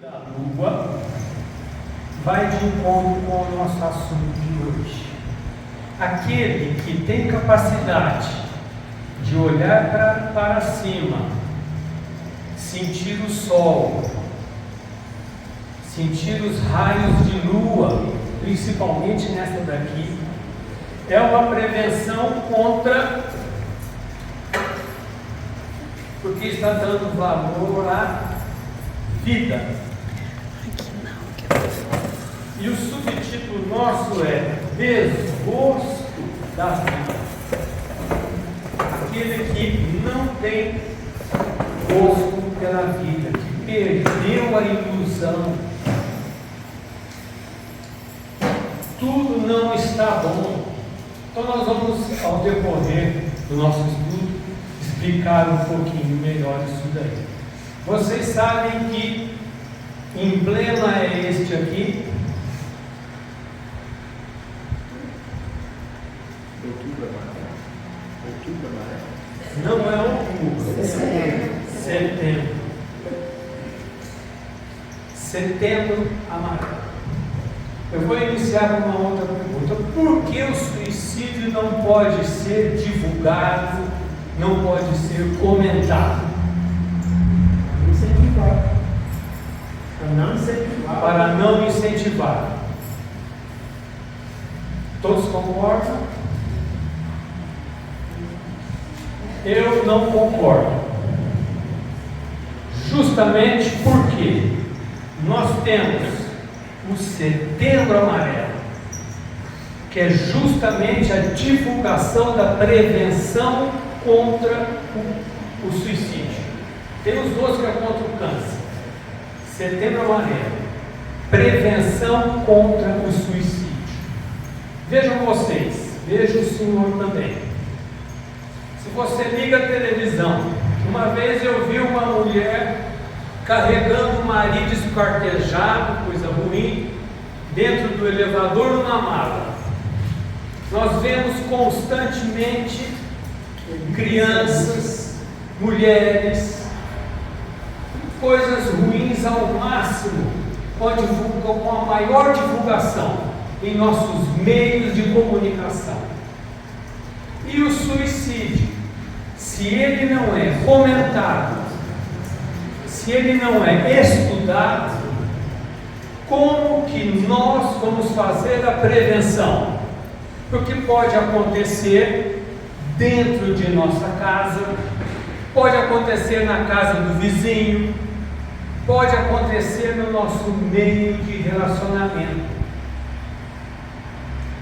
Da Lua vai de encontro com o nosso assunto de hoje. Aquele que tem capacidade de olhar para cima, sentir o sol, sentir os raios de lua, principalmente nessa daqui, é uma prevenção contra, porque está dando valor à vida. E o subtítulo nosso é Desgosto da Vida. Aquele que não tem gosto pela vida, que perdeu a ilusão. Tudo não está bom. Então nós vamos, ao decorrer do nosso estudo, explicar um pouquinho melhor isso daí. Vocês sabem que emblema é este aqui? Outubro amarelo. Não é outubro, é setembro. Setembro amarelo. Eu vou iniciar com uma outra pergunta. Por que o suicídio não pode ser divulgado, não pode ser comentado? Incentivar. Para não incentivar. Para não incentivar. Todos concordam? Eu não concordo. Justamente porque nós temos o Setembro Amarelo, que é justamente a divulgação da prevenção contra o suicídio. Tem os dois que é contra o câncer. Setembro Amarelo, prevenção contra o suicídio. Vejam vocês, veja o senhor também. Se você liga a televisão, uma vez eu vi uma mulher carregando um marido esquartejado, coisa ruim, dentro do elevador numa mala. Nós vemos constantemente crianças, mulheres, coisas ruins ao máximo, com a maior divulgação em nossos meios de comunicação. E o suicídio, se ele não é comentado, se ele não é estudado, como que nós vamos fazer a prevenção? Porque pode acontecer dentro de nossa casa, pode acontecer na casa do vizinho, pode acontecer no nosso meio de relacionamento.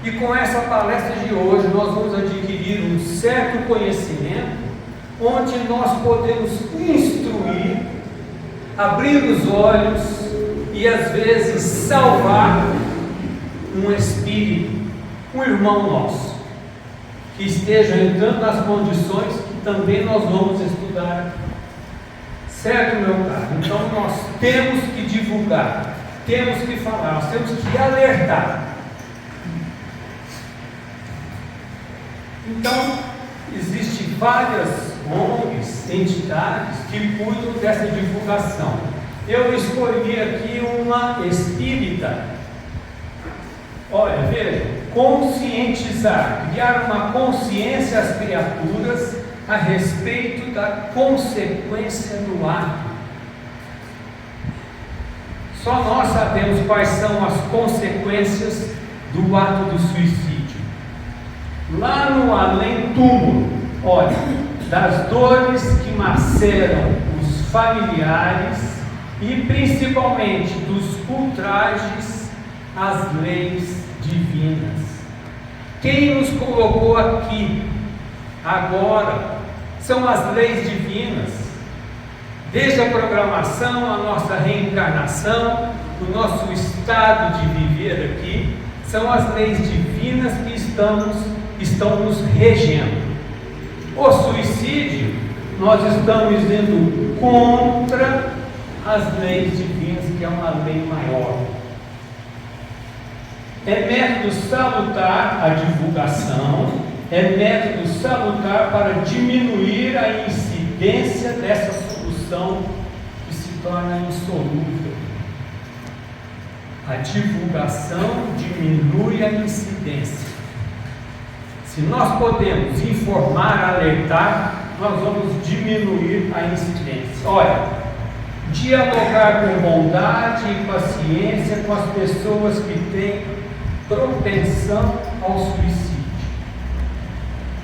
E com essa palestra de hoje nós vamos adquirir um certo conhecimento, onde nós podemos instruir, abrir os olhos e às vezes salvar um espírito, um irmão nosso, que esteja entrando nas condições que também nós vamos estudar. Certo, meu caro? Então nós temos que divulgar, temos que falar, nós temos que alertar. Então, existem várias ONGs, entidades que cuidam dessa divulgação. Eu escolhi aqui uma espírita. Olha, veja, conscientizar, criar uma consciência às criaturas a respeito da consequência do ato. Só nós sabemos quais são as consequências do ato do suicídio. Lá no além-túmulo, olha, das dores que maceram os familiares e principalmente dos ultrajes às leis divinas. Quem nos colocou aqui agora são as leis divinas, desde a programação, a nossa reencarnação, o nosso estado de viver aqui, são as leis divinas que estão nos regendo. O suicídio, nós estamos indo contra as leis divinas, que é uma lei maior. É método salutar a divulgação, é método salutar para diminuir a incidência dessa solução que se torna insolúvel. A divulgação diminui a incidência. Se nós podemos informar, alertar, nós vamos diminuir a incidência. Olha, dialogar com bondade e paciência com as pessoas que têm propensão ao suicídio.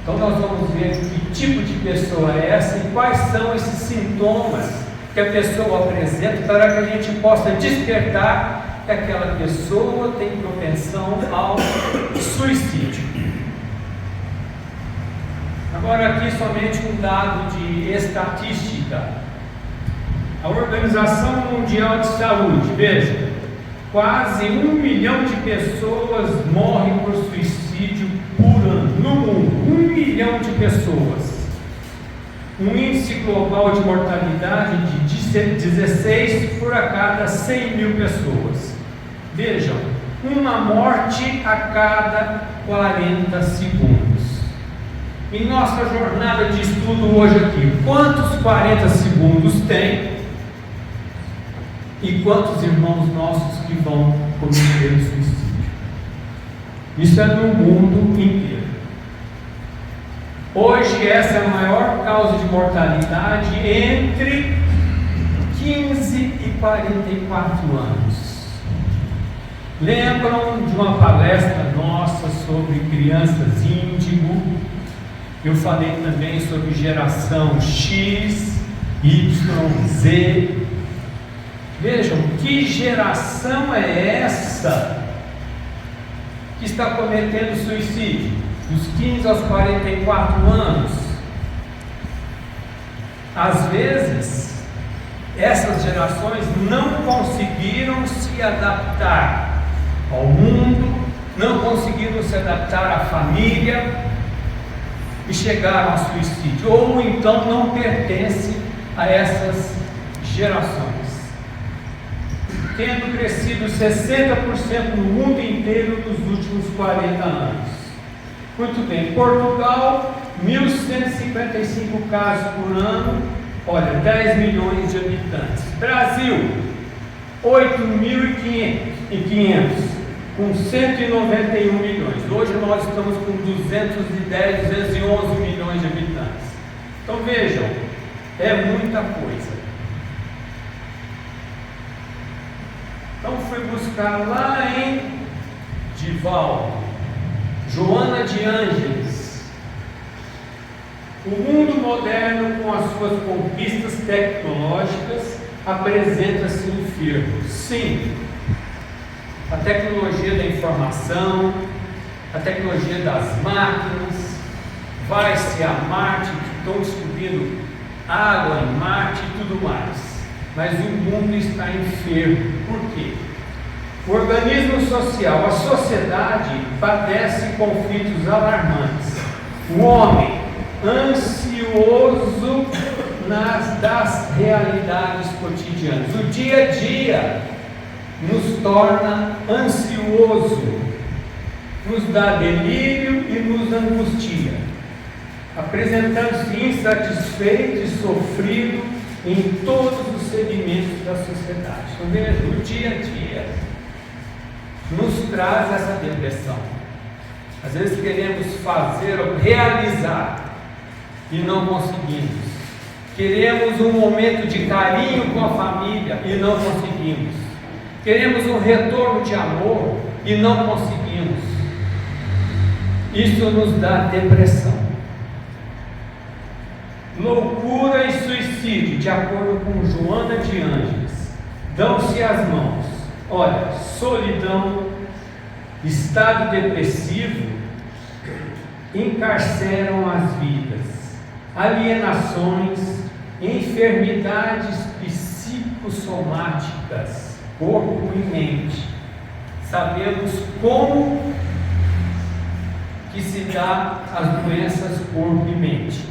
Então nós vamos ver que tipo de pessoa é essa e quais são esses sintomas que a pessoa apresenta para que a gente possa despertar que aquela pessoa tem propensão ao suicídio. Agora aqui somente um dado de estatística. A Organização Mundial de Saúde, veja, quase 1 milhão de pessoas morrem por suicídio por ano no mundo. 1 milhão de pessoas. Um índice global de mortalidade de 16 por a cada 100 mil pessoas. Vejam, uma morte a cada 40 segundos. Em nossa jornada de estudo hoje aqui, quantos 40 segundos tem? E quantos irmãos nossos que vão cometer suicídio? Isso é no mundo inteiro. Hoje essa é a maior causa de mortalidade entre 15 e 44 anos. Lembram de uma palestra nossa sobre crianças índigo? Eu falei também sobre geração X, Y, Z. Vejam, que geração é essa que está cometendo suicídio? Dos 15 aos 44 anos. Às vezes, essas gerações não conseguiram se adaptar ao mundo, não conseguiram se adaptar à família e chegaram ao suicídio, ou então não pertencem a essas gerações. Tendo crescido 60% no mundo inteiro nos últimos 40 anos. Muito bem, Portugal, 1.155 casos por ano, olha, 10 milhões de habitantes. Brasil, 8.500, com 191 milhões. Hoje nós estamos com 210, 211 milhões de habitantes. Então vejam, é muita coisa. Então fui buscar lá em Divaldo, Joana de Ângeles. O mundo moderno, com as suas conquistas tecnológicas, apresenta-se enfermo. Sim, a tecnologia da informação, a tecnologia das máquinas, vai-se a Marte, que estão descobrindo água em Marte e tudo mais. Mas o mundo está enfermo. Por quê? O organismo social, a sociedade, padece conflitos alarmantes. O homem, ansioso das realidades cotidianas. O dia a dia nos torna ansioso, nos dá delírio e nos angustia, apresentando-se insatisfeito e sofrido em todos os segmentos da sociedade. Então veja, o dia a dia nos traz essa depressão. Às vezes queremos fazer ou realizar e não conseguimos. Queremos um momento de carinho com a família e não conseguimos. Queremos um retorno de amor e não conseguimos. Isso nos dá depressão. Loucura e suicídio, de acordo com Joana de Ângeles, dão-se as mãos. Olha, solidão, estado depressivo, encarceram as vidas, alienações, enfermidades psicossomáticas, corpo e mente. Sabemos como que se dá as doenças corpo e mente.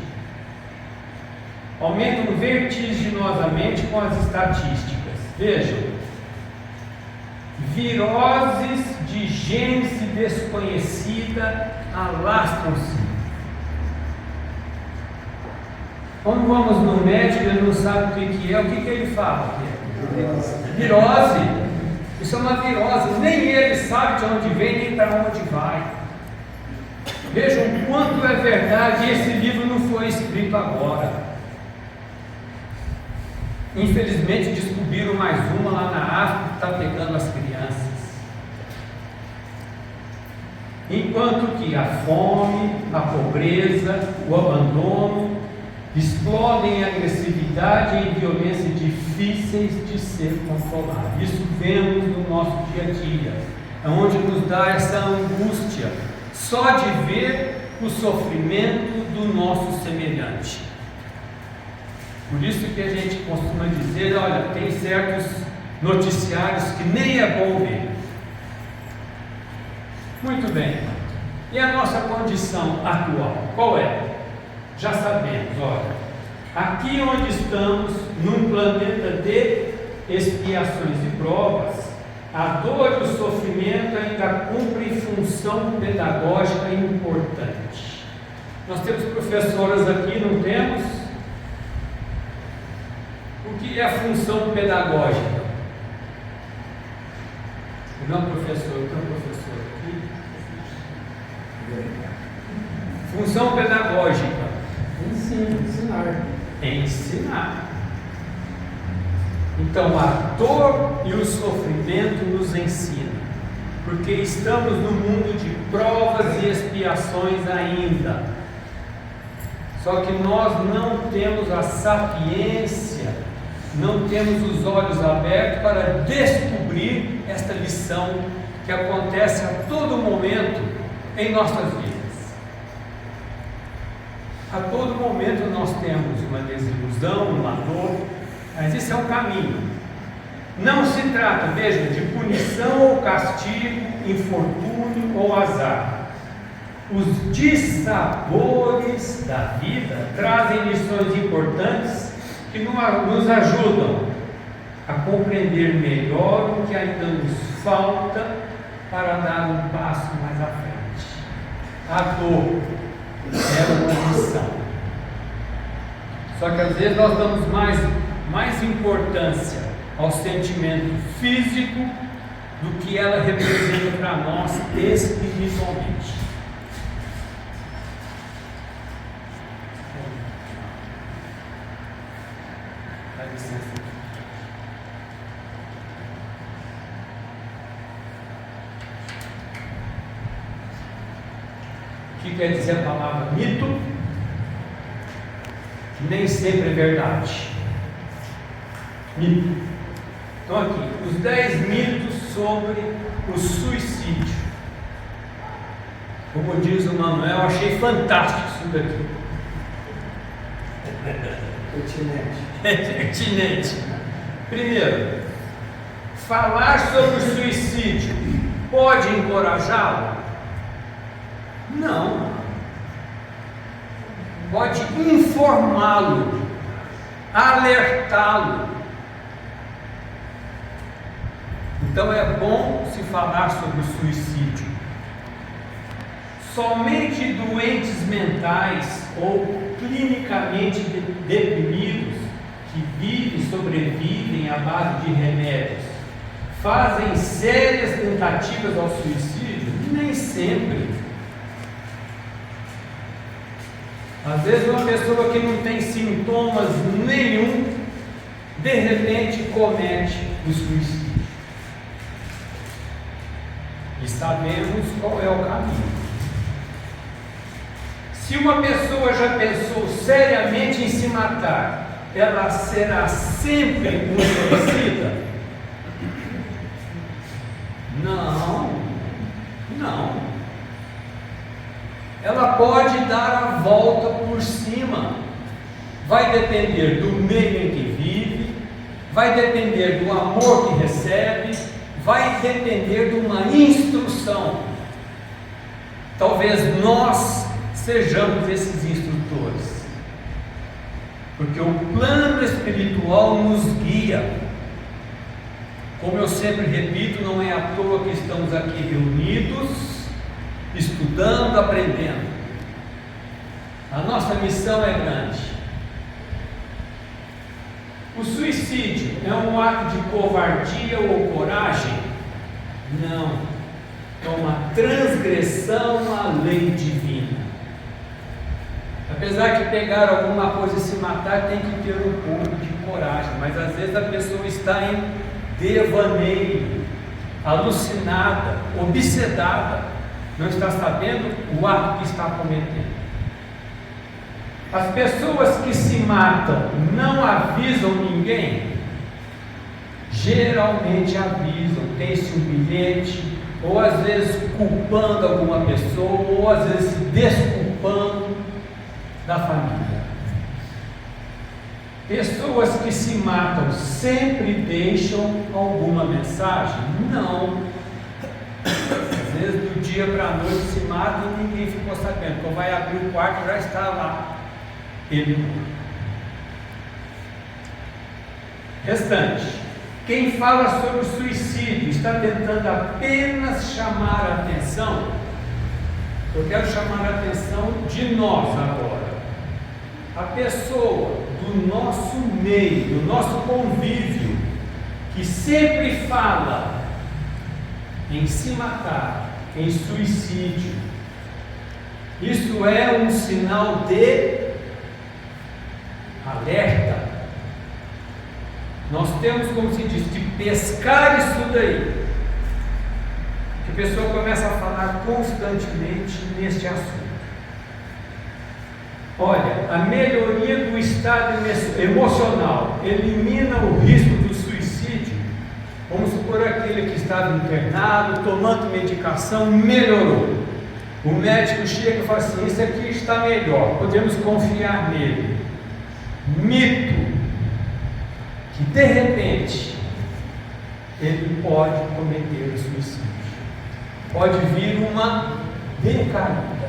Aumentam vertiginosamente com as estatísticas. Vejam, viroses de gênese desconhecida alastram-se. Quando vamos no médico, ele não sabe o que é, o que ele fala? Virose. Isso é uma virose, nem ele sabe de onde vem, nem para onde vai. Vejam o quanto é verdade, esse livro não foi escrito agora. Infelizmente descobriram mais uma lá na África que está pegando as crianças. Enquanto que a fome, a pobreza, o abandono explodem em agressividade e em violência difíceis de ser controladas. Isso vemos no nosso dia a dia, onde nos dá essa angústia só de ver o sofrimento do nosso semelhante. Por isso que a gente costuma dizer, olha, tem certos noticiários que nem é bom ver. Muito bem. E a nossa condição atual, qual é? Já sabemos, olha, aqui onde estamos, num planeta de expiações e provas, a dor e o sofrimento ainda cumprem função pedagógica importante. Nós temos professoras aqui, não temos? O que é a função pedagógica? Não, professor, eu tenho um professor aqui. Função pedagógica. Ensinar. Ensinar. Então a dor e o sofrimento nos ensinam, porque estamos no mundo de provas e expiações ainda. Só que nós não temos a sapiência, não temos os olhos abertos para descobrir esta lição que acontece a todo momento em nossas vidas. A todo momento nós temos uma desilusão, uma dor, mas esse é o caminho. Não se trata, veja, de punição ou castigo, infortúnio ou azar. Os dissabores da vida trazem lições importantes que nos ajudam a compreender melhor o que ainda nos falta para dar um passo mais à frente. A dor é uma lição. Só que às vezes nós damos mais importância ao sentimento físico do que ela representa para nós espiritualmente. Dá licença. O que quer dizer a palavra mito? Nem sempre é verdade. Mito. Então aqui, os 10 mitos sobre o suicídio. Como diz o Manuel, achei fantástico isso daqui. Pertinente. Primeiro, falar sobre o suicídio pode encorajá-lo? Não. Pode informá-lo, alertá-lo. Então é bom se falar sobre o suicídio. Somente doentes mentais ou clinicamente deprimidos que vivem e sobrevivem à base de remédios fazem sérias tentativas ao suicídio? Nem sempre. Às vezes uma pessoa que não tem sintomas nenhum, de repente comete o suicídio. E sabemos qual é o caminho. Se uma pessoa já pensou seriamente em se matar, ela será sempre um suicida? Não. Ela pode dar a volta por cima. Vai depender do meio em que vive, vai depender do amor que recebe, vai depender de uma instrução. Talvez nós sejamos esses instrutores, porque o plano espiritual nos guia. Como eu sempre repito, não é à toa que estamos aqui reunidos, estudando, aprendendo. A nossa missão é grande. O suicídio é um ato de covardia ou coragem? Não. É uma transgressão à lei divina. Apesar de pegar alguma coisa e se matar, tem que ter um pouco de coragem. Mas às vezes a pessoa está em devaneio, alucinada, obsedada, não está sabendo o ato que está cometendo. As pessoas que se matam não avisam ninguém? Geralmente avisam, tem-se um bilhete, ou às vezes culpando alguma pessoa, ou às vezes se desculpando da família. Pessoas que se matam sempre deixam alguma mensagem? Não. Às vezes do dia para a noite se mata e ninguém ficou sabendo. Então vai abrir o quarto e já está lá ele. Restante. Quem fala sobre o suicídio está tentando apenas chamar a atenção. Eu quero chamar a atenção de nós agora. A pessoa do nosso meio, do nosso convívio, que sempre fala em se matar, em suicídio, isso é um sinal de alerta. Nós temos, como se diz, de pescar isso daí, que a pessoa começa a falar constantemente neste assunto. Olha, a melhoria do estado emocional elimina o risco do suicídio. Vamos supor aquele que estava internado, tomando medicação, melhorou. O médico chega e fala assim: isso aqui está melhor, podemos confiar nele. Mito, que de repente ele pode cometer o suicídio, pode vir uma decaída.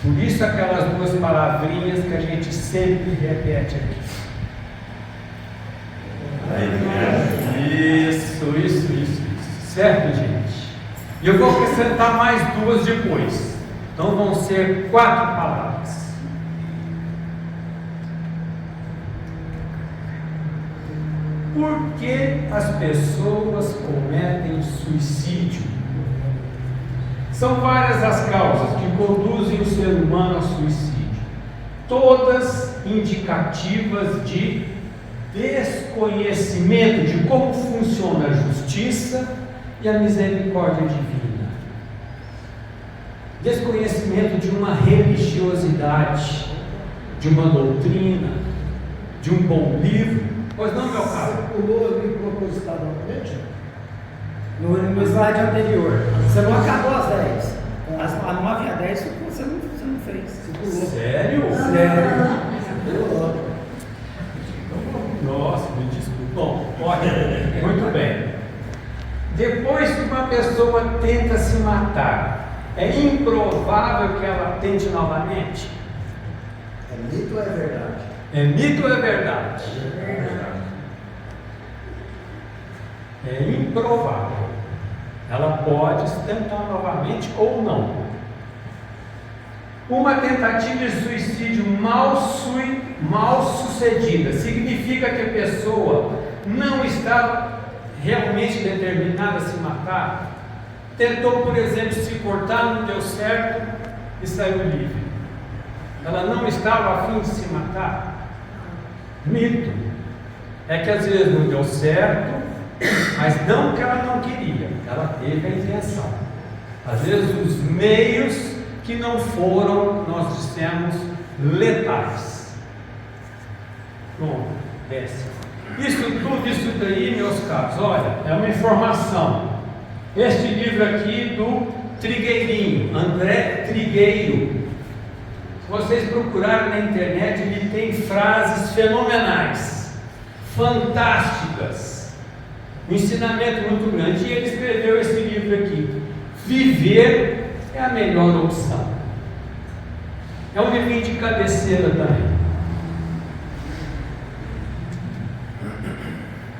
Por isso aquelas duas palavrinhas que a gente sempre repete aqui. Isso. Certo, gente? E eu vou acrescentar mais duas depois. Então vão ser 4 palavras. Por que as pessoas cometem suicídio? São várias as causas que conduzem o ser humano ao suicídio, todas indicativas de desconhecimento de como funciona a justiça e a misericórdia divina, desconhecimento de uma religiosidade, de uma doutrina, de um bom livro. Pois não, meu caro? Você pulou ali propositadamente? No slide anterior. Você não acabou as 10. A 9 e a 10 você não fez. Você pulou. Sério? Sério. Você pulou. Nossa, me desculpe. Bom, olha, muito bem. Depois que uma pessoa tenta se matar, é improvável que ela tente novamente? É mito ou é verdade? É mito ou é verdade? É improvável. Ela pode tentar novamente ou não. Uma tentativa de suicídio mal sucedida significa que a pessoa não estava realmente determinada a se matar. Tentou, por exemplo, se cortar, não deu certo e saiu livre. Ela não estava a fim de se matar. Mito. É que às vezes não deu certo, mas não que ela não queria, ela teve a intenção. Às vezes os meios que não foram, nós dissemos, letais. Bom, desce. Isso daí, meus caros, olha, é uma informação. Este livro aqui do Trigueirinho, André Trigueiro. Se vocês procurarem na internet, ele tem frases fenomenais, fantásticas, um ensinamento muito grande. E ele escreveu esse livro aqui. Viver é a melhor opção. É um livrinho de cabeceira também.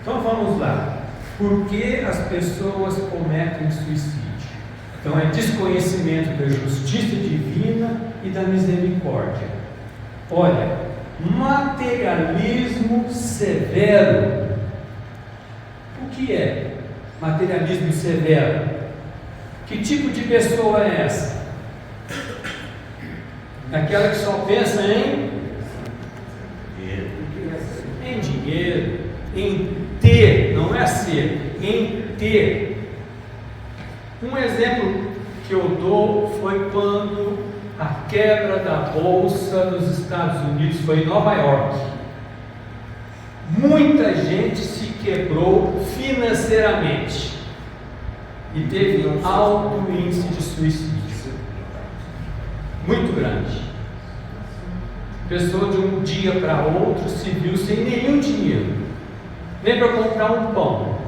Então vamos lá. Por que as pessoas cometem suicídio? Então é desconhecimento da justiça divina e da misericórdia. Olha, materialismo severo. O que é? Materialismo severo. Que tipo de pessoa é essa? Aquela que só pensa em dinheiro, em ter, não é ser, em ter. Um exemplo que eu dou foi quando a quebra da bolsa nos Estados Unidos foi em Nova York. Muita gente se quebrou financeiramente e teve alto índice de suicídio, muito grande. A pessoa de um dia para outro se viu sem nenhum dinheiro, nem para comprar um pão.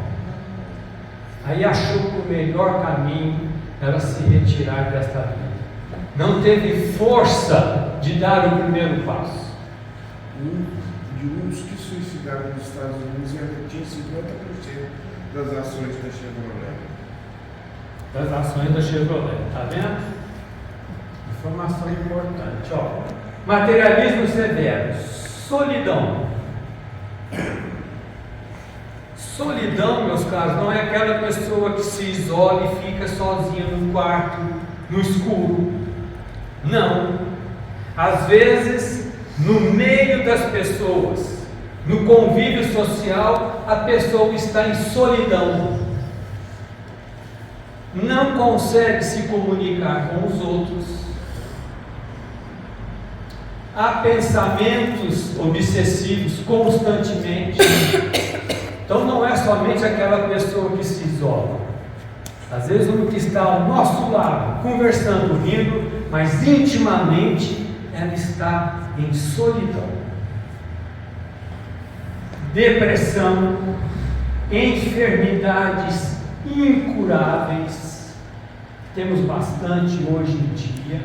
Aí achou que o melhor caminho era se retirar desta vida. Não teve força de dar o primeiro passo. De uns que suicidaram nos Estados Unidos ainda tinha 50% das ações da Chevrolet. Das ações da Chevrolet, tá vendo? Informação importante, ó. Materialismo severo, solidão. Solidão, meus caros, não é aquela pessoa que se isola e fica sozinha no quarto, no escuro. Não. Às vezes, no meio das pessoas, no convívio social, a pessoa está em solidão. Não consegue se comunicar com os outros. Há pensamentos obsessivos constantemente. Então não é somente aquela pessoa que se isola. Às vezes uma que está ao nosso lado, conversando, rindo, mas intimamente ela está em solidão. Depressão, enfermidades incuráveis, temos bastante hoje em dia.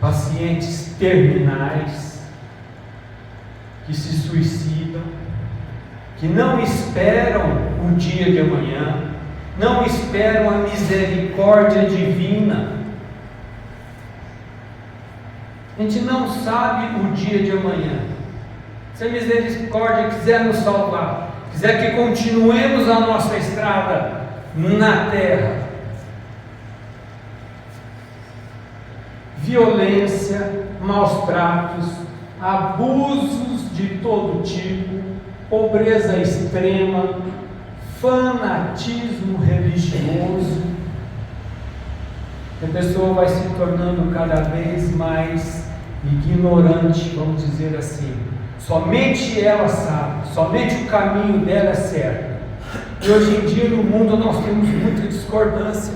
Pacientes terminais que se suicidam, que não esperam o dia de amanhã, não esperam a misericórdia divina. A gente não sabe o dia de amanhã. Se a misericórdia quiser nos salvar, quiser que continuemos a nossa estrada na terra, violência, maus tratos, abusos de todo tipo, pobreza extrema, fanatismo religioso. A pessoa vai se tornando cada vez mais ignorante, vamos dizer assim. Somente ela sabe, somente o caminho dela é certo. E hoje em dia no mundo nós temos muita discordância.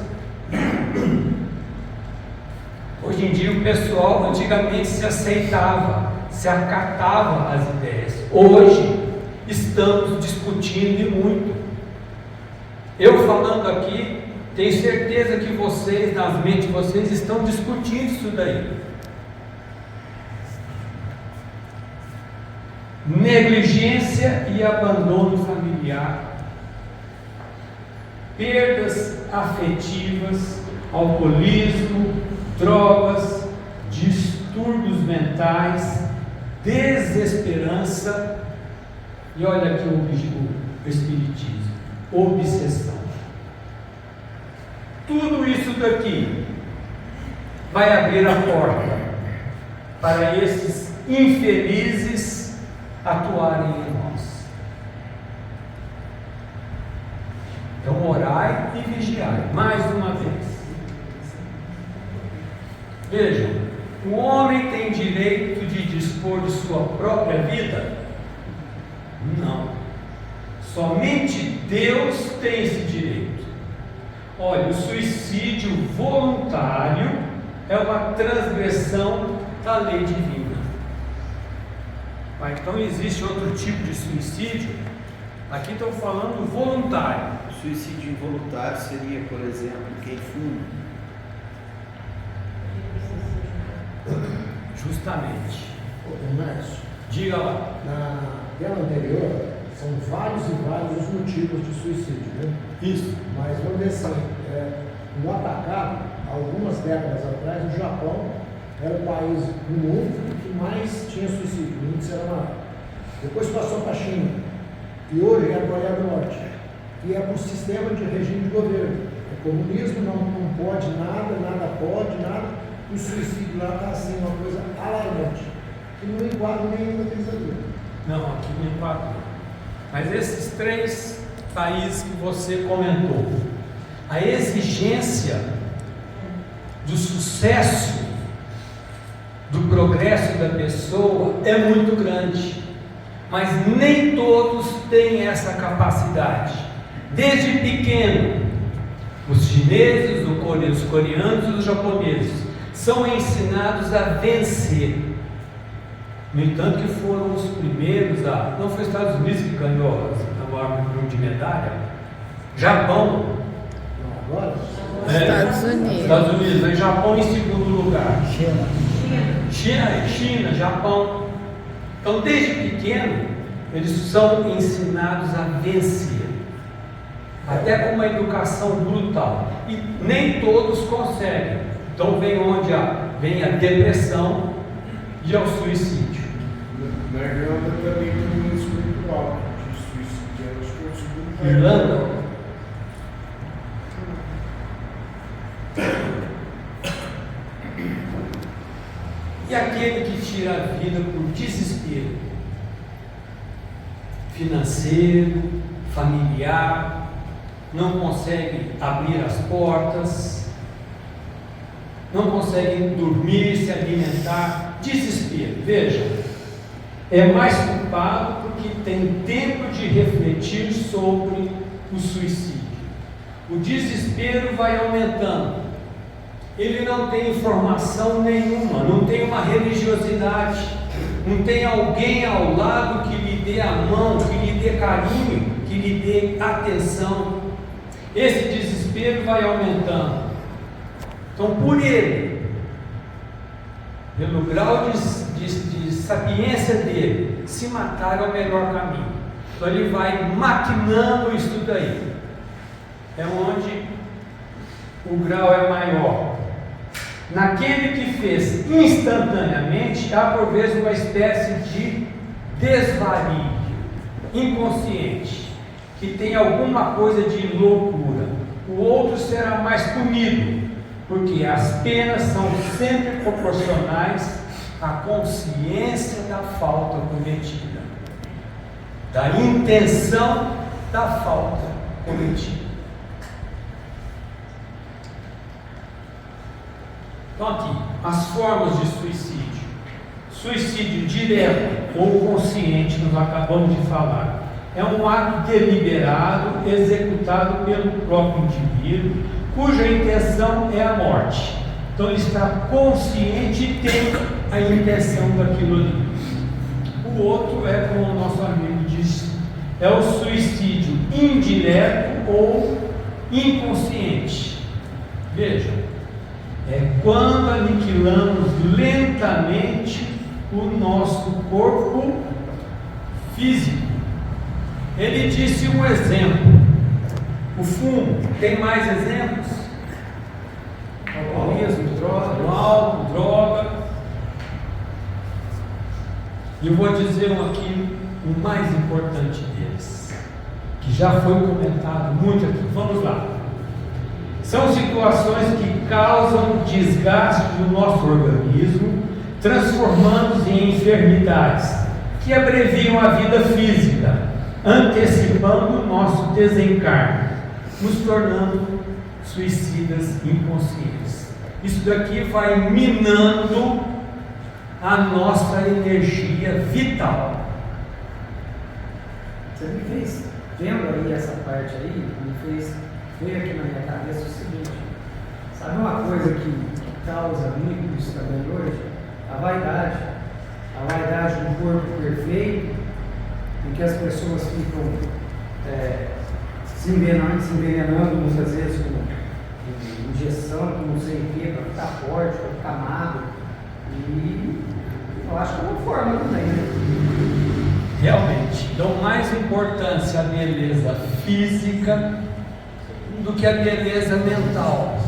Hoje em dia o pessoal antigamente se aceitava, se acatava as ideias. Hoje estamos discutindo e muito. Eu falando aqui, tenho certeza que vocês, nas mentes de vocês, estão discutindo isso daí. Negligência e abandono familiar, perdas afetivas, alcoolismo, drogas, distúrbios mentais, desesperança e olha aqui o espiritismo, obsessão. Tudo isso daqui vai abrir a porta para esses infelizes atuarem em nós. Então orai e vigiai, mais uma vez. Vejam, o homem tem direito de dispor de sua própria vida? Não. Somente Deus tem esse direito. Olha, o suicídio voluntário é uma transgressão da lei divina. Mas então existe outro tipo de suicídio? Aqui estou falando voluntário. O suicídio involuntário seria, por exemplo, quem fuma. Justamente. Ô, Márcio, Diga lá. na tela anterior, são vários e vários os motivos de suicídio, né? Isso. Mas vamos ver assim, no atacado, algumas décadas atrás, o Japão era o país do mundo que mais tinha suicídio, o índice era maior. Depois passou para a China, e hoje é a Coreia do Norte. que é para o sistema de regime de governo. O comunismo não pode nada, nada pode, nada. O suicídio lá está assim, uma coisa alarmante, que não enquadra nenhuma deles ali. Não, aqui não enquadra. Mas esses 3 países que você comentou, a exigência do sucesso, do progresso da pessoa é muito grande, mas nem todos têm essa capacidade. Desde pequeno, os chineses, os coreanos e os japoneses são ensinados a vencer. No entanto, que foram os primeiros a... Não foi os Estados Unidos que ganhou a maior número de medalha? Japão. Não, agora? Estados Unidos. Estados Unidos, aí Japão em segundo lugar. China. China, Japão. Então, desde pequeno, eles são ensinados a vencer. Até com uma educação brutal. E nem todos conseguem. Então vem onde vem a depressão e ao suicídio. Na Irlanda também tem um índice muito alto de suicídio. Acho que é o segundo país. Irlanda? E aquele que tira a vida por desespero financeiro, familiar, não consegue abrir as portas, não consegue dormir, se alimentar, desespero. Veja, é mais culpado porque tem tempo de refletir sobre o suicídio. O desespero vai aumentando. Ele não tem informação nenhuma, não tem uma religiosidade, não tem alguém ao lado que lhe dê a mão, que lhe dê carinho, que lhe dê atenção. Esse desespero vai aumentando. Então, por ele, pelo grau de sapiência dele, se matar é o melhor caminho. Então, ele vai maquinando isso daí. É onde o grau é maior. Naquele que fez instantaneamente, há por vezes uma espécie de desvario inconsciente, que tem alguma coisa de loucura. O outro será mais punido, porque as penas são sempre proporcionais à consciência da falta cometida, da intenção da falta cometida. Então aqui, as formas de suicídio. Suicídio direto ou consciente, nós acabamos de falar. É um ato deliberado, executado pelo próprio indivíduo, cuja intenção é a morte. Então ele está consciente e tem a intenção daquilo ali. O outro é, como o nosso amigo disse, é o suicídio indireto ou inconsciente. Veja, é quando aniquilamos lentamente o nosso corpo físico. Ele disse um exemplo: o fumo. Tem mais exemplos? Alcoolismo, droga. O álcool, droga. E eu vou dizer um aqui, o mais importante deles, que já foi comentado muito aqui. Vamos lá. São situações que causam desgaste do nosso organismo, transformando-se em enfermidades que abreviam a vida física, antecipando o nosso desencarne, nos tornando suicidas inconscientes. Isso daqui vai minando a nossa energia vital. Você me fez, vendo aí essa parte aí, veio aqui na minha cabeça o seguinte: sabe uma coisa que causa muito isso também hoje? A vaidade do corpo perfeito, em que as pessoas ficam se envenenando muitas vezes com injeção, com não sei o que, para ficar forte, para ficar magro. E eu acho que é uma forma também, né? Realmente, dão mais importância à beleza física do que à beleza mental.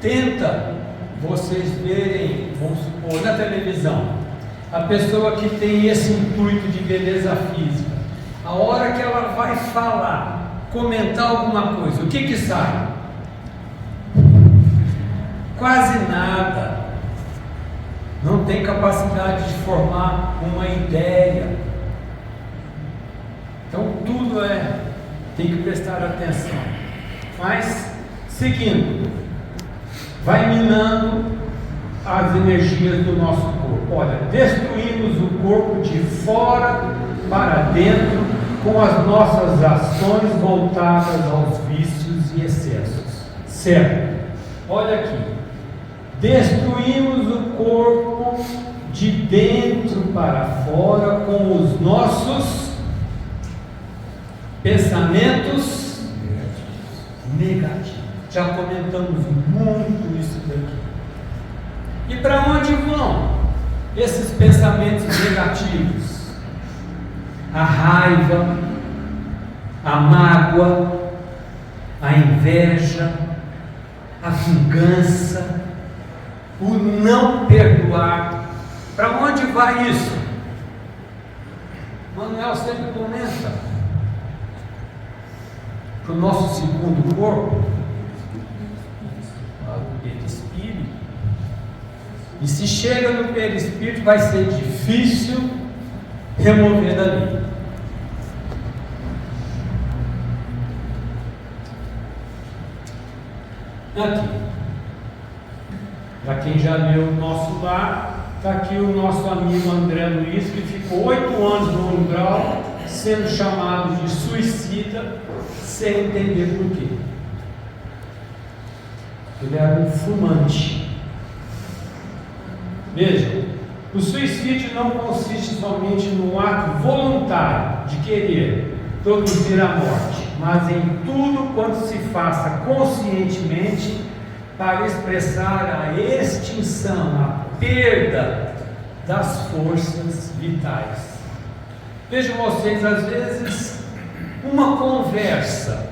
Tenta vocês verem, vamos supor, na televisão, a pessoa que tem esse intuito de beleza física, A hora que ela vai falar, comentar alguma coisa, o que sai? Quase nada. Não tem capacidade de formar uma ideia. Então tudo tem que prestar atenção. Mas, seguindo, vai minando as energias do nosso corpo. Olha, destruímos o corpo de fora para dentro com as nossas ações voltadas aos vícios e excessos. Certo? Olha aqui. Destruímos o corpo de dentro para fora com os nossos pensamentos negativos. Já comentamos muito isso daqui. E para onde vão esses pensamentos negativos? A raiva, a mágoa, a inveja, a vingança, o não perdoar. Para onde vai isso? Manuel sempre comenta. Para o nosso segundo corpo, o perispírito. E se chega no perispírito, vai ser difícil remover dali. Aqui, para quem já leu o nosso lar, está aqui o nosso amigo André Luiz, que ficou 8 anos no umbral, sendo chamado de suicida, sem entender por quê. Ele era um fumante. Vejam, o suicídio não consiste somente no ato voluntário de querer produzir a morte, mas em tudo quanto se faça conscientemente para expressar a extinção, a perda das forças vitais. Vejam vocês, às vezes, uma conversa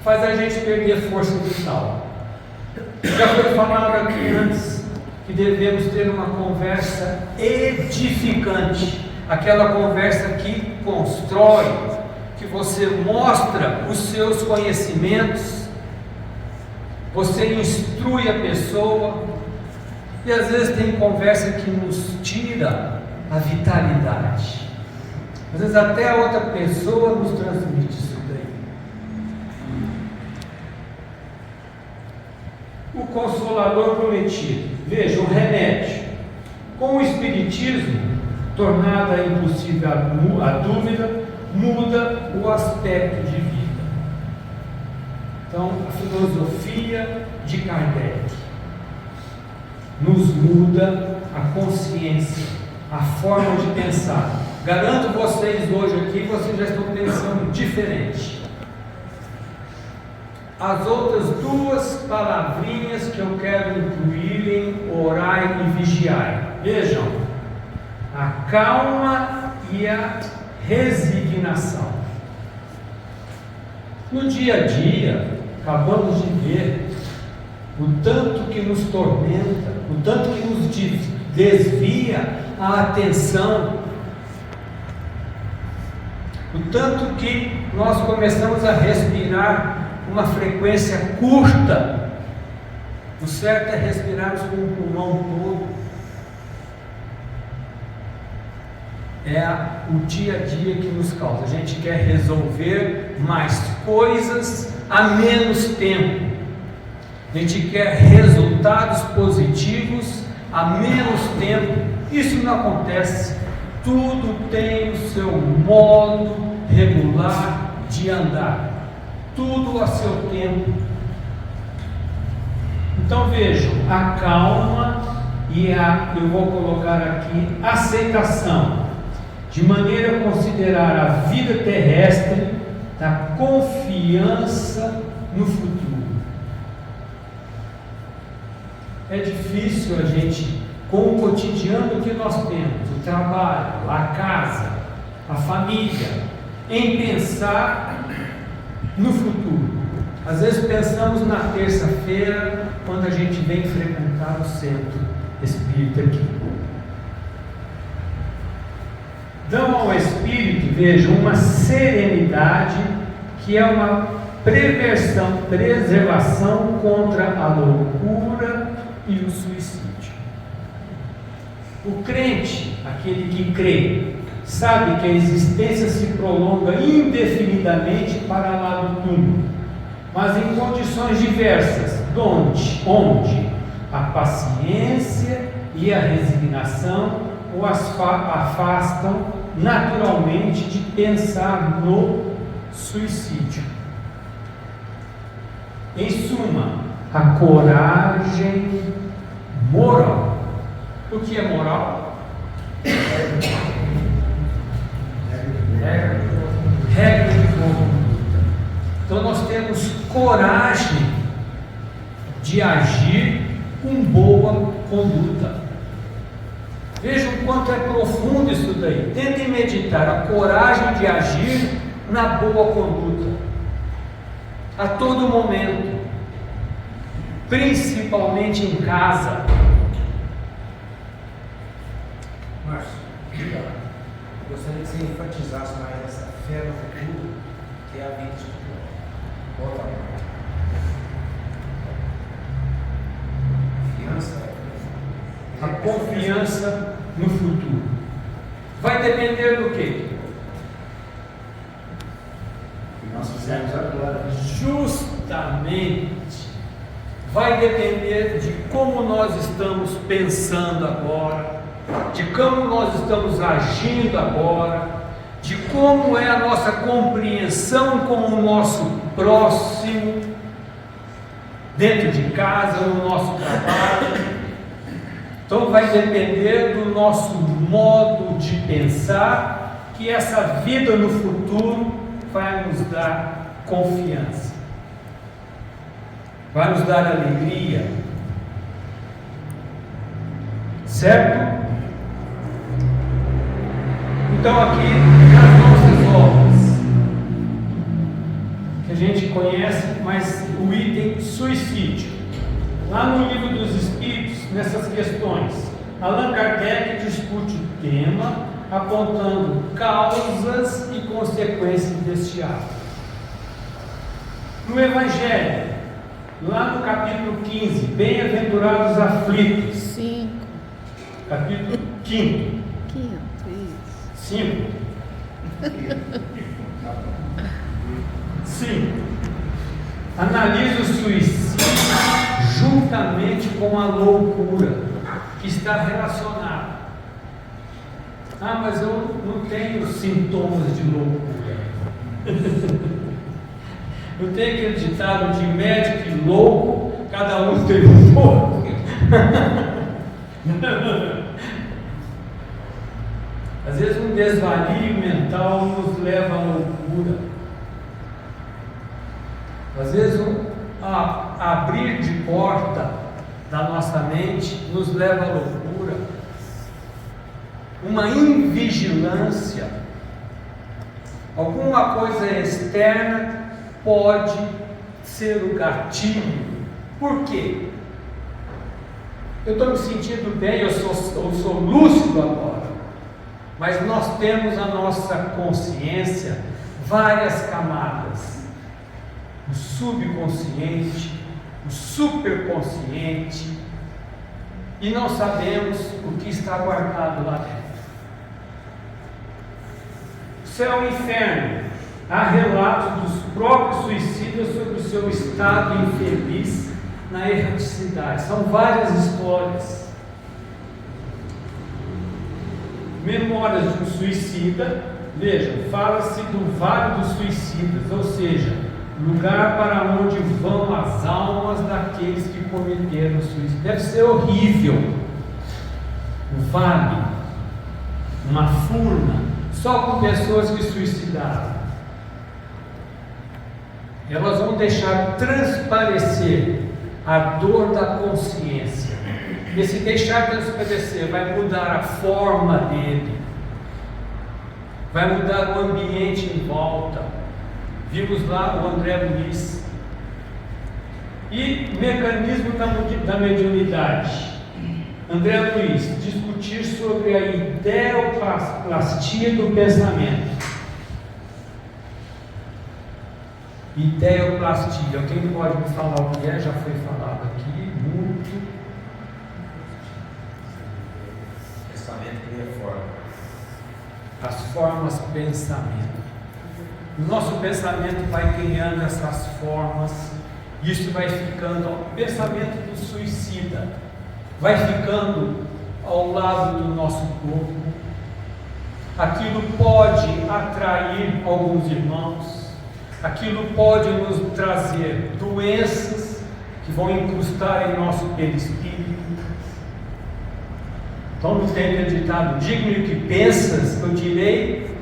faz a gente perder força vital. Já foi falado aqui antes que devemos ter uma conversa edificante, aquela conversa que constrói, que você mostra os seus conhecimentos, você instrui a pessoa, e às vezes tem conversa que nos tira a vitalidade, às vezes até a outra pessoa nos transmite isso daí. O Consolador Prometido. Veja, o remédio. Com o Espiritismo, tornada impossível a dúvida, muda o aspecto de vida. Então, a filosofia de Kardec nos muda a consciência, a forma de pensar. Garanto vocês hoje aqui, vocês já estão pensando diferente. As outras duas palavrinhas que eu quero incluir em orai e vigiai. Vejam, a calma e a resignação. No dia a dia, acabamos de ver o tanto que nos tormenta, o tanto que nos desvia a atenção, o tanto que nós começamos a respirar uma frequência curta. O certo é respirarmos com o pulmão todo. É o dia a dia que nos causa. A gente quer resolver mais coisas a menos tempo. A gente quer resultados positivos a menos tempo. Isso não acontece. Tudo tem o seu modo regular de andar. Tudo a seu tempo. Então vejam, a calma e eu vou colocar aqui, aceitação, de maneira a considerar a vida terrestre da confiança no futuro. É difícil a gente, com o cotidiano que nós temos, o trabalho, a casa, a família, em pensar no futuro. Às vezes pensamos na terça-feira, quando a gente vem frequentar o centro espírita aqui. dão ao espírito, veja, uma serenidade que é uma preservação contra a loucura e o suicídio. O crente, aquele que crê, sabe que a existência se prolonga indefinidamente para lá do túmulo, mas em condições diversas, onde a paciência e a resignação o afastam naturalmente de pensar no suicídio. Em suma, a coragem moral. O que é moral? Regra de boa conduta. Então nós temos coragem de agir com boa conduta. Vejam o quanto é profundo isso daí. Tentem meditar a coragem de agir na boa conduta, a todo momento, principalmente em casa. Márcio, gostaria que você enfatizasse mais essa fé no futuro, que é a vida espiritual. Volta lá. A confiança no futuro vai depender do quê? Que nós fizemos agora. Justamente vai depender de como nós estamos pensando agora, de como nós estamos agindo agora, de como é a nossa compreensão com o nosso próximo, dentro de casa, no nosso trabalho. Então vai depender do nosso modo de pensar, que essa vida no futuro vai nos dar confiança, vai nos dar alegria, certo? Então aqui nas nossas obras, que a gente conhece, mas o item suicídio, lá no Livro dos Espíritos, nessas questões, Allan Kardec discute o tema, apontando causas e consequências deste ato. No Evangelho, lá no capítulo 15, Bem-aventurados aflitos, 5. capítulo 5, 5. 5. Analisa o suicídio juntamente com a loucura que está relacionada. Ah, mas eu não tenho sintomas de loucura. Não tem aquele ditado de médico e louco, cada um tem um pouco. Às vezes um desvario mental nos leva à loucura. Às vezes abrir de porta da nossa mente nos leva à loucura. Uma invigilância, alguma coisa externa pode ser o gatilho. Por quê? Eu estou me sentindo bem, eu sou lúcido agora, mas nós temos a nossa consciência várias camadas: o subconsciente, o superconsciente, e não sabemos o que está guardado lá dentro. Céu e inferno. Há relatos dos próprios suicidas sobre o seu estado infeliz na erraticidade. São várias histórias. Memórias de um suicida. Vejam, fala-se do Vale dos Suicidas, ou seja, lugar para onde vão as almas daqueles que cometeram suicídio. Deve ser horrível. Um vale, uma furna, só com pessoas que suicidaram. Elas vão deixar transparecer a dor da consciência. Esse deixar transparecer vai mudar a forma dele, vai mudar o ambiente em volta. Vimos lá o André Luiz. E mecanismo da mediunidade. André Luiz, discutir sobre a ideoplastia do pensamento. Ideoplastia, quem pode me falar o que é? Já foi falado aqui, muito. Pensamento cria forma. As formas pensamento. O nosso pensamento vai criando essas formas, isso vai ficando, o pensamento do suicida, vai ficando ao lado do nosso corpo. Aquilo pode atrair alguns irmãos, aquilo pode nos trazer doenças que vão incrustar em nosso perispírito. Então não tem acreditado, diga-me o que pensas, eu direi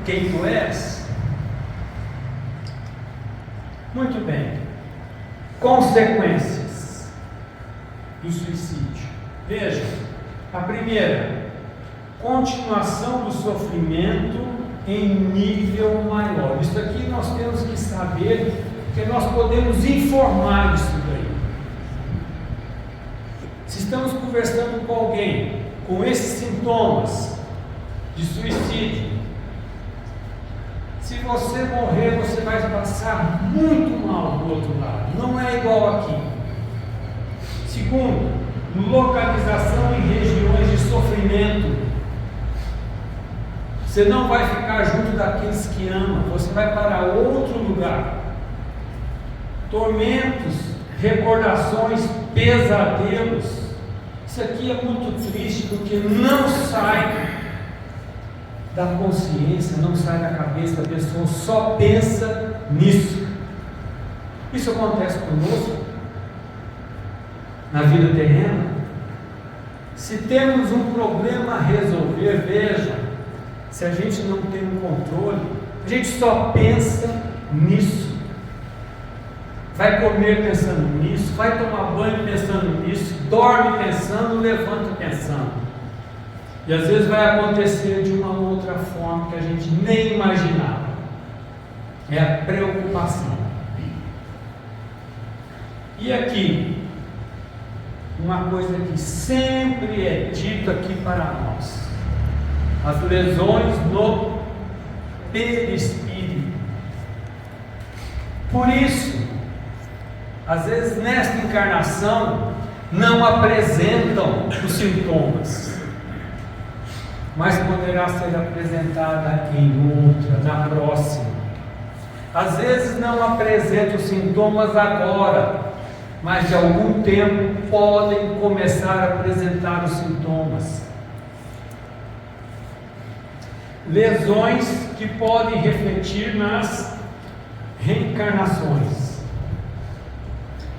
quem tu és. Muito bem. Consequências do suicídio. Veja, a primeira, continuação do sofrimento em nível maior. Isso aqui nós temos que saber, porque nós podemos informar isso daí. Se estamos conversando com alguém com esses sintomas de suicídio, se você morrer, você vai passar muito mal do outro lado. Não é igual aqui. Segundo, localização em regiões de sofrimento. Você não vai ficar junto daqueles que amam, você vai para outro lugar. Tormentos, recordações, pesadelos. Isso aqui é muito triste porque não sai da consciência, não sai da cabeça da pessoa, só pensa nisso. Isso acontece conosco na vida terrena. Se temos um problema a resolver, veja, se a gente não tem um controle, a gente só pensa nisso. Vai comer pensando nisso, vai tomar banho pensando nisso, dorme pensando, levanta pensando. E às vezes vai acontecer de uma outra forma que a gente nem imaginava. É a preocupação. E aqui, uma coisa que sempre é dita aqui para nós: as lesões no perispírito. Por isso, às vezes nesta encarnação não apresentam os sintomas, mas poderá ser apresentada em outra, na próxima. Às vezes não apresenta os sintomas agora, mas de algum tempo podem começar a apresentar os sintomas. Lesões que podem refletir nas reencarnações.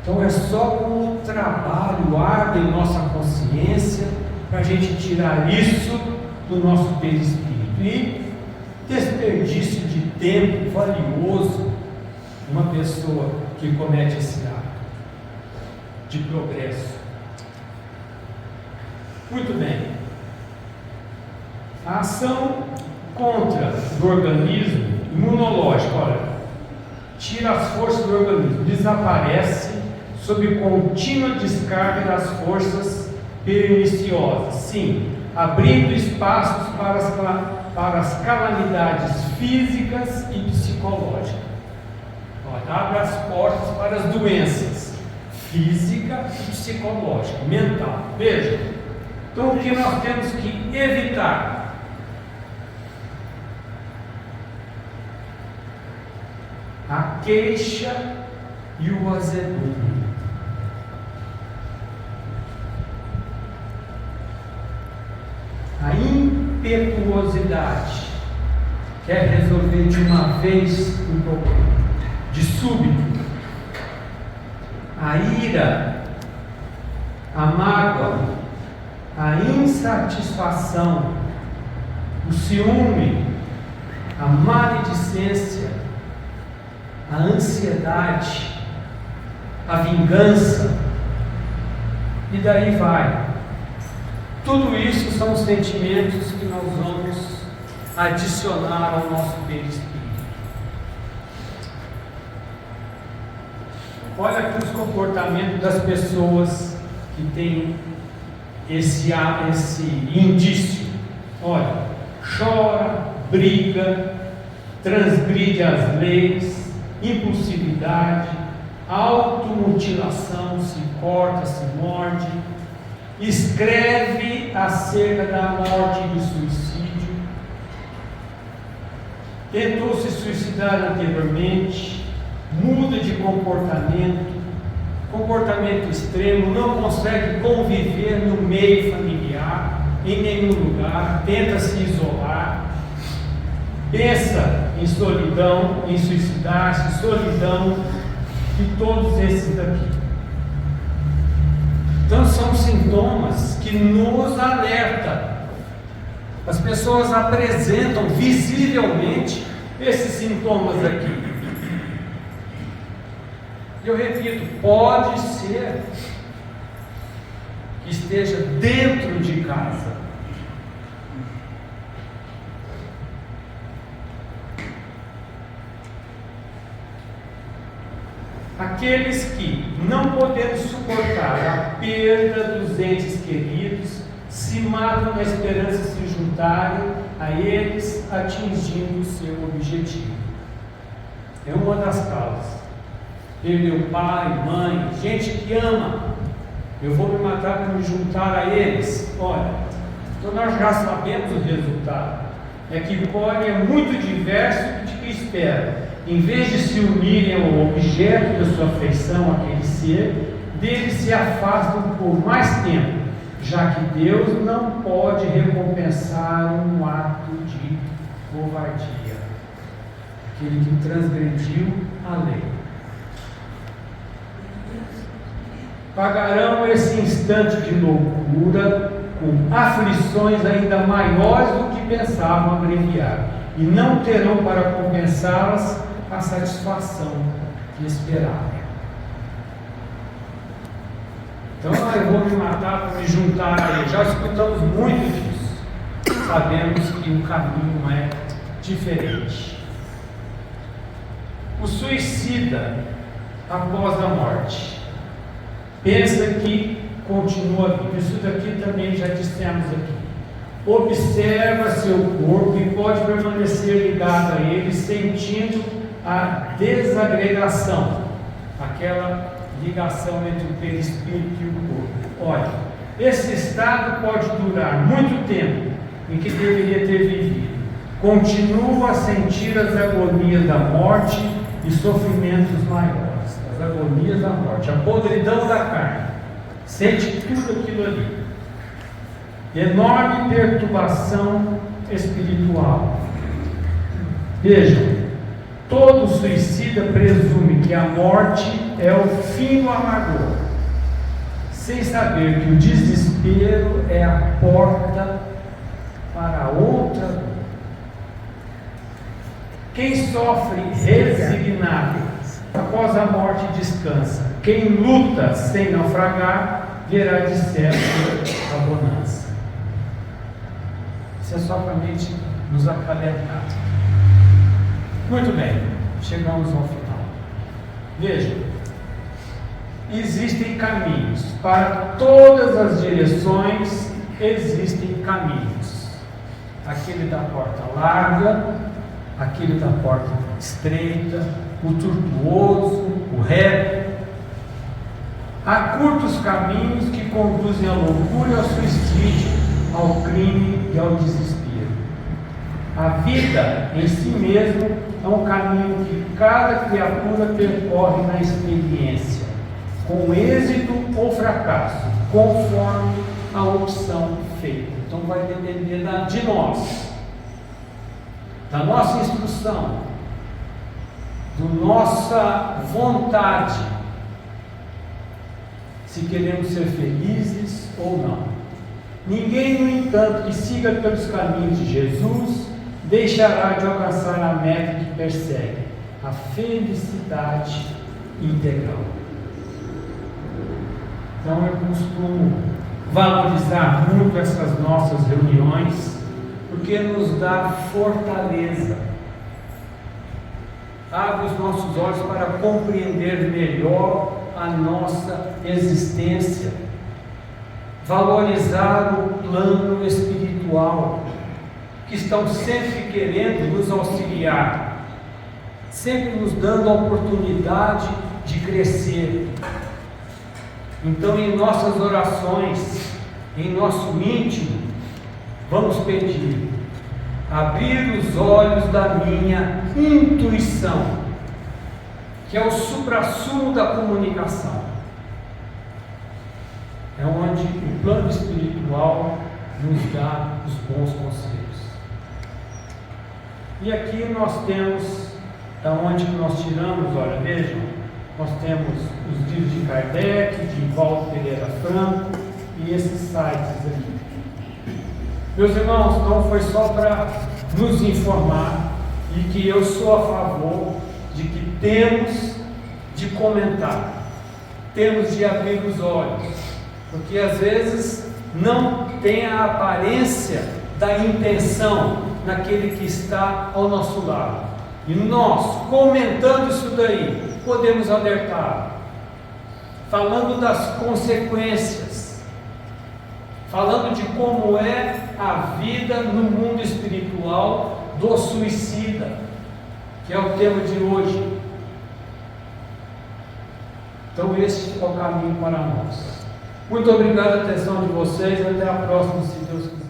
Então é só com o trabalho árduo em nossa consciência para a gente tirar isso do nosso perispírito. E desperdício de tempo valioso uma pessoa que comete esse ato de progresso. Muito bem. A ação contra do organismo imunológico, olha, tira as forças do organismo, desaparece sob contínua descarga das forças perniciosas. Sim, abrindo espaços para as calamidades físicas e psicológicas. Abre as portas para as doenças física e psicológica, mental. Veja, então o que nós temos que evitar? A queixa e o azedume. A impetuosidade, quer resolver de uma vez um problema, de súbito. A ira, a mágoa, a insatisfação, o ciúme, a maledicência, a ansiedade, a vingança, e daí vai. Tudo isso são sentimentos que nós vamos adicionar ao nosso perispírito. Olha aqui os comportamentos das pessoas que têm esse indício. Olha, chora, briga, transgride as leis, impulsividade, automutilação, se corta, se morde, escreve acerca da morte e do suicídio, tentou se suicidar anteriormente, muda de comportamento extremo, não consegue conviver no meio familiar, em nenhum lugar, tenta se isolar, pensa em solidão, em suicidar-se, solidão, e todos esses daqui. Então são sintomas que nos alertam. As pessoas apresentam visivelmente esses sintomas aqui. Eu repito, pode ser que esteja dentro de casa. Aqueles que, não podendo suportar a perda dos entes queridos, se matam na esperança de se juntarem a eles, atingindo o seu objetivo. É uma das causas. Perdeu pai, mãe, gente que ama. Eu vou me matar para me juntar a eles. Olha, então nós já sabemos o resultado. É que é muito diverso de que espera. Em vez de se unirem ao objeto da sua afeição, aquele ser, deles se afastam por mais tempo, já que Deus não pode recompensar um ato de covardia, aquele que transgrediu a lei. Pagarão esse instante de loucura com aflições ainda maiores do que pensavam abreviar, e não terão para compensá-las a satisfação que esperavam. Então eu vou me matar para me juntar a ele. Já escutamos muito disso. Sabemos que o caminho é diferente. O suicida, após a morte, pensa que continua vivo. Isso daqui também já dissemos aqui. Observa seu corpo e pode permanecer ligado a ele, sentindo a desagregação, aquela ligação entre o perispírito e o corpo. Olha, esse estado pode durar muito tempo em que deveria ter vivido. Continua a sentir as agonias da morte e sofrimentos maiores, as agonias da morte, a podridão da carne, sente tudo aquilo ali. Enorme perturbação espiritual. Vejam, todo suicida presume que a morte é o fim do amargor, sem saber que o desespero é a porta para outra dor. Quem sofre resignado após a morte descansa. Quem luta sem naufragar verá de certo a bonança. Isso é só para a mente nos acalentar. Muito bem, chegamos ao final. Vejam, existem caminhos. Para todas as direções existem caminhos. Aquele da porta larga, aquele da porta estreita, o tortuoso, o reto. Há curtos caminhos que conduzem à loucura e ao suicídio, ao crime e ao desespero. A vida em si mesmo é um caminho que cada criatura percorre na experiência, com êxito ou fracasso, conforme a opção feita. Então vai depender de nós, da nossa instrução, da nossa vontade, se queremos ser felizes ou não. Ninguém, no entanto, que siga pelos caminhos de Jesus deixará de alcançar a meta que persegue, a felicidade integral. Então eu costumo valorizar muito essas nossas reuniões, porque nos dá fortaleza, abre os nossos olhos para compreender melhor a nossa existência, valorizar o plano espiritual, que estão sempre querendo nos auxiliar, sempre nos dando a oportunidade de crescer. Então, em nossas orações, em nosso íntimo, vamos pedir: abrir os olhos da minha intuição, que é o suprassumo da comunicação. É onde o plano espiritual nos dá os bons conselhos. E aqui nós temos, da onde nós tiramos, olha, vejam, nós temos os livros de Kardec, de Valdo Pereira Franco e esses sites aqui. Meus irmãos, não foi só para nos informar, e que eu sou a favor de que temos de comentar, temos de abrir os olhos, porque às vezes não tem a aparência da intenção naquele que está ao nosso lado, e nós, comentando isso daí, podemos alertar, falando das consequências, falando de como é a vida no mundo espiritual do suicida, que é o tema de hoje. Então esse é o caminho para nós. Muito obrigado pela atenção de vocês, até a próxima, se Deus quiser.